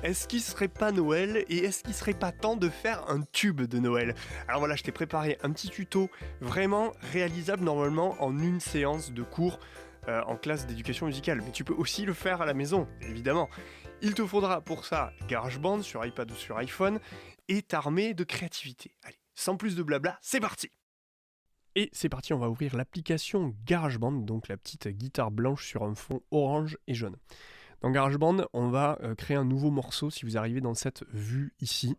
Est-ce qu'il serait pas Noël et est-ce qu'il serait pas temps de faire un tube de Noël? Alors voilà, je t'ai préparé un petit tuto vraiment réalisable normalement en une séance de cours en classe d'éducation musicale. Mais tu peux aussi le faire à la maison, évidemment. Il te faudra pour ça GarageBand sur iPad ou sur iPhone et t'armer de créativité. Allez, sans plus de blabla, c'est parti! Et c'est parti, on va ouvrir l'application GarageBand, donc la petite guitare blanche sur un fond orange et jaune. Dans GarageBand, on va créer un nouveau morceau si vous arrivez dans cette vue ici.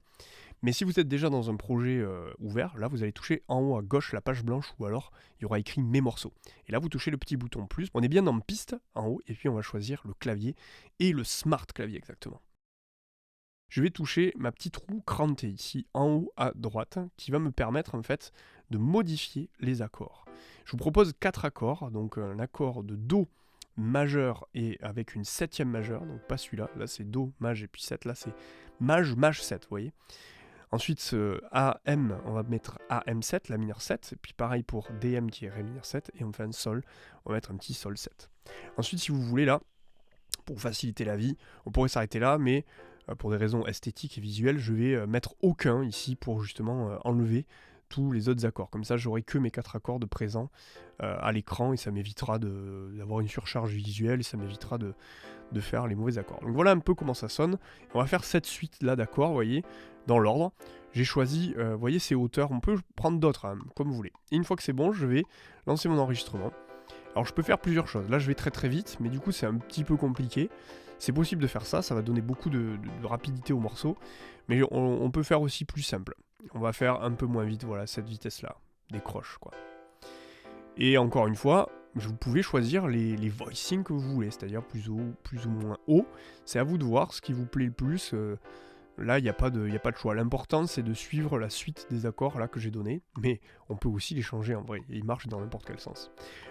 Mais si vous êtes déjà dans un projet ouvert, là vous allez toucher en haut à gauche la page blanche ou alors il y aura écrit mes morceaux. Et là vous touchez le petit bouton plus. On est bien dans piste en haut et puis on va choisir le clavier et le smart clavier exactement. Je vais toucher ma petite roue crantée ici en haut à droite qui va me permettre en fait de modifier les accords. Je vous propose 4 accords, donc un accord de Do majeur et avec une septième majeure, donc pas celui-là, là c'est Do, Maj et puis 7, là c'est Maj, Maj 7, vous voyez. Ensuite AM, on va mettre AM7, la mineur 7, et puis pareil pour DM qui est Ré mineur 7, et on fait un Sol, on va mettre un petit Sol 7. Ensuite si vous voulez là, pour faciliter la vie, on pourrait s'arrêter là, mais pour des raisons esthétiques et visuelles, je vais mettre aucun ici pour justement enlever tous les autres accords. Comme ça, j'aurai que mes 4 accords de présent à l'écran et ça m'évitera d'avoir une surcharge visuelle et ça m'évitera de faire les mauvais accords. Donc voilà un peu comment ça sonne. On va faire cette suite là d'accords, vous voyez, dans l'ordre. J'ai choisi, vous voyez, ces hauteurs. On peut prendre d'autres, hein, comme vous voulez. Et une fois que c'est bon, je vais lancer mon enregistrement. Alors je peux faire plusieurs choses. Là, je vais très très vite, mais du coup, c'est un petit peu compliqué. C'est possible de faire ça, ça va donner beaucoup de rapidité au morceau, mais on peut faire aussi plus simple. On va faire un peu moins vite, voilà, cette vitesse-là, des croches, quoi. Et encore une fois, vous pouvez choisir les voicings que vous voulez, c'est-à-dire plus ou moins haut. C'est à vous de voir ce qui vous plaît le plus. Là, il n'y a pas de choix. L'important, c'est de suivre la suite des accords là que j'ai donné, mais on peut aussi les changer en vrai, et ils marchent dans n'importe quel sens.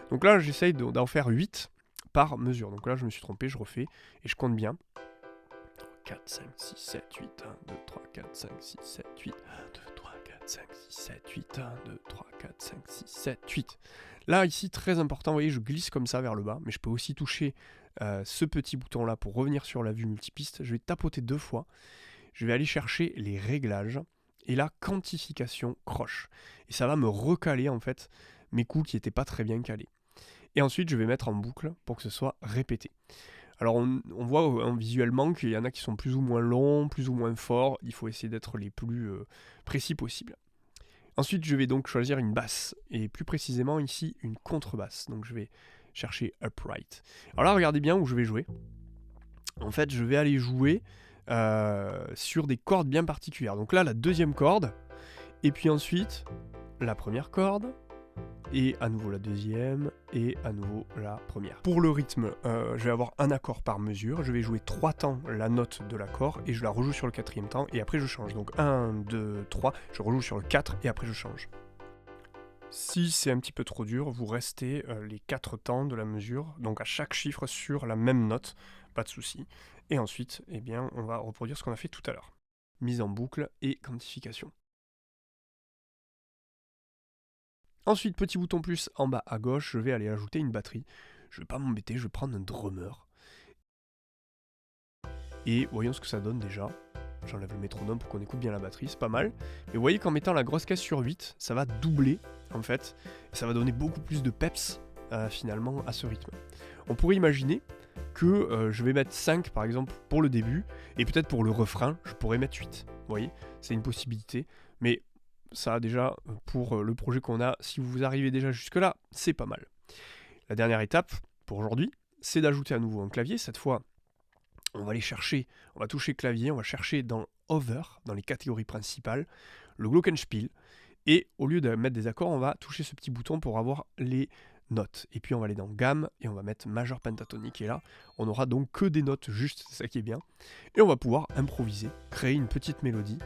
Donc là, j'essaye d'en faire 8 par mesure. Donc là, je me suis trompé, je refais, et je compte bien. 4, 5, 6, 7, 8, 1, 2, 3, 4, 5, 6, 7, 8, 1, 2, 3, 4, 5, 6, 7, 8, 1, 2, 3, 4, 5, 6, 7, 8. Là, ici, très important, vous voyez, je glisse comme ça vers le bas, mais je peux aussi toucher ce petit bouton-là pour revenir sur la vue multipiste. Je vais tapoter 2 fois. Je vais aller chercher les réglages et la quantification croche. Et ça va me recaler en fait mes coups qui n'étaient pas très bien calés. Et ensuite je vais mettre en boucle pour que ce soit répété. Alors on voit visuellement qu'il y en a qui sont plus ou moins longs, plus ou moins forts. Il faut essayer d'être les plus précis possible. Ensuite je vais donc choisir une basse et plus précisément ici une contrebasse. Donc je vais chercher upright. Alors là regardez bien où je vais jouer. En fait je vais aller jouer sur des cordes bien particulières. Donc là, la deuxième corde, et puis ensuite la première corde, et à nouveau la deuxième, et à nouveau la première. Pour le rythme, je vais avoir un accord par mesure, je vais jouer 3 temps la note de l'accord, et je la rejoue sur le 4e temps, et après je change. Donc 1, 2, 3, je rejoue sur le 4, et après je change. Si c'est un petit peu trop dur, vous restez les 4 temps de la mesure, donc à chaque chiffre sur la même note, pas de souci. Et ensuite, eh bien, on va reproduire ce qu'on a fait tout à l'heure. Mise en boucle et quantification. Ensuite, petit bouton plus en bas à gauche, je vais aller ajouter une batterie. Je vais pas m'embêter, je vais prendre un drummer. Et voyons ce que ça donne déjà. J'enlève le métronome pour qu'on écoute bien la batterie, c'est pas mal. Mais vous voyez qu'en mettant la grosse caisse sur 8, ça va doubler en fait. Et ça va donner beaucoup plus de peps finalement à ce rythme. On pourrait imaginer que je vais mettre 5 par exemple pour le début, et peut-être pour le refrain, je pourrais mettre 8. Vous voyez, c'est une possibilité. Mais ça déjà, pour le projet qu'on a, si vous arrivez déjà jusque-là, c'est pas mal. La dernière étape pour aujourd'hui, c'est d'ajouter à nouveau un clavier. Cette fois, on va aller chercher, on va toucher clavier, on va chercher dans Over, dans les catégories principales, le Glockenspiel, et au lieu de mettre des accords, on va toucher ce petit bouton pour avoir les notes. Et puis on va aller dans gamme, et on va mettre majeur pentatonique, et là, on n'aura donc que des notes justes, c'est ça qui est bien. Et on va pouvoir improviser, créer une petite mélodie,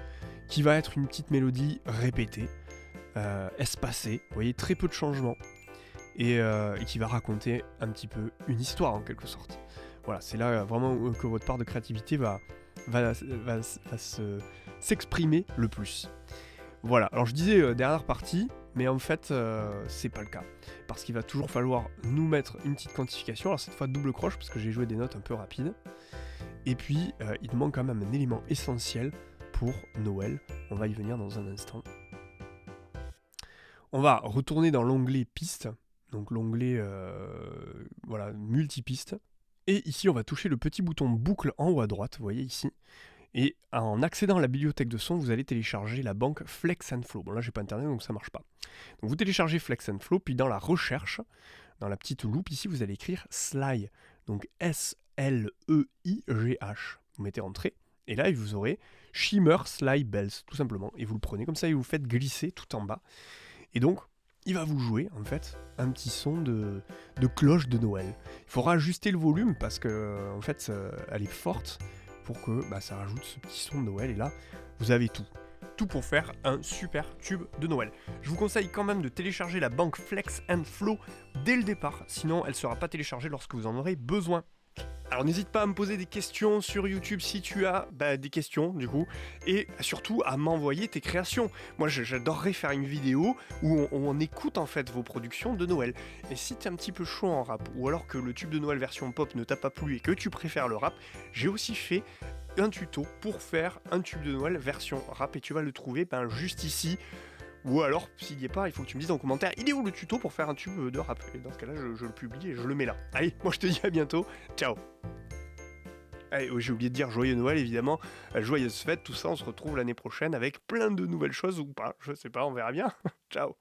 qui va être une petite mélodie répétée, espacée, vous voyez, très peu de changements, et qui va raconter un petit peu une histoire en quelque sorte. Voilà, c'est là vraiment que votre part de créativité va s'exprimer le plus. Voilà, alors je disais dernière partie, mais en fait c'est pas le cas. Parce qu'il va toujours falloir nous mettre une petite quantification, alors cette fois double croche, parce que j'ai joué des notes un peu rapides. Et puis, il te manque quand même un élément essentiel pour Noël. On va y venir dans un instant. On va retourner dans l'onglet Pistes, donc l'onglet multipiste. Et ici, on va toucher le petit bouton boucle en haut à droite, vous voyez ici. Et en accédant à la bibliothèque de son, vous allez télécharger la banque Flex and Flow. Bon là, j'ai pas internet, donc ça marche pas. Donc vous téléchargez Flex and Flow, puis dans la recherche, dans la petite loupe ici, vous allez écrire Sly, donc S-L-E-I-G-H. Vous mettez entrée, et là, vous aurez Shimmer Sly Bells, tout simplement. Et vous le prenez comme ça et vous le faites glisser tout en bas. Et donc, il va vous jouer, en fait, un petit son de cloche de Noël. Il faudra ajuster le volume parce que, en fait, elle est forte pour que ça rajoute ce petit son de Noël. Et là, vous avez tout. Tout pour faire un super tube de Noël. Je vous conseille quand même de télécharger la banque Flex and Flow dès le départ, sinon elle ne sera pas téléchargée lorsque vous en aurez besoin. Alors n'hésite pas à me poser des questions sur YouTube si tu as des questions du coup, et surtout à m'envoyer tes créations. Moi j'adorerais faire une vidéo où on écoute en fait vos productions de Noël. Et si t'es un petit peu chaud en rap, ou alors que le tube de Noël version pop ne t'a pas plu et que tu préfères le rap, j'ai aussi fait un tuto pour faire un tube de Noël version rap et tu vas le trouver juste ici. Ou alors, s'il n'y est pas, il faut que tu me dises en commentaire, il est où le tuto pour faire un tube de rap? Et dans ce cas-là, je le publie et je le mets là. Allez, moi je te dis à bientôt, ciao. Allez, oui, j'ai oublié de dire joyeux Noël évidemment, joyeuses fêtes, tout ça, on se retrouve l'année prochaine avec plein de nouvelles choses ou pas, je sais pas, on verra bien. Ciao.